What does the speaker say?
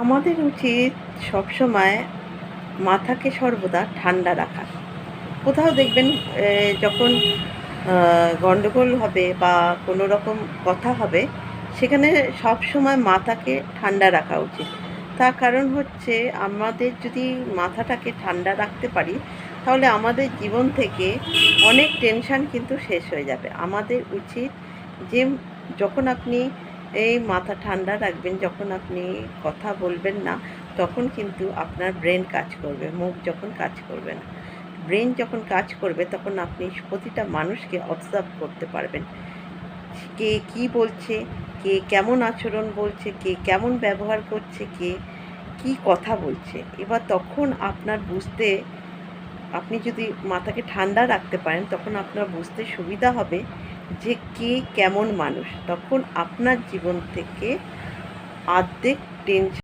আমাদের উচিত সবসময় মাথাকে সর্বদা ঠান্ডা রাখা। কোথাও দেখবেন যখন গন্ডগোল হবে বা কোনো রকম কথা হবে, সেখানে সবসময় মাথাকে ঠান্ডা রাখা উচিত। তার কারণ হচ্ছে আমাদের যদি মাথাটাকে ঠান্ডা রাখতে পারি, তাহলে আমাদের জীবন থেকে অনেক টেনশন কিন্তু শেষ হয়ে যাবে। আমাদের উচিত যে যখন আপনি এই মাথা ঠান্ডা রাখবেন, যখন আপনি কথা বলবেন না, তখন কিন্তু আপনার ব্রেন কাজ করবে, মুখ যখন কাজ করবে না। ব্রেন যখন কাজ করবে তখন আপনি প্রতিটা মানুষকে অবজার্ভ করতে পারবেন। কে কী বলছে, কে কেমন আচরণ বলছে, কে কেমন ব্যবহার করছে, কে কী কথা বলছে। এবার তখন আপনার বুঝতে, আপনি যদি মাথাকে ঠান্ডা রাখতে পারেন, তখন আপনার বুঝতে সুবিধা হবে যে কে কেমন মানুষ। তখন আপনার জীবন থেকে অর্ধেক টেনশন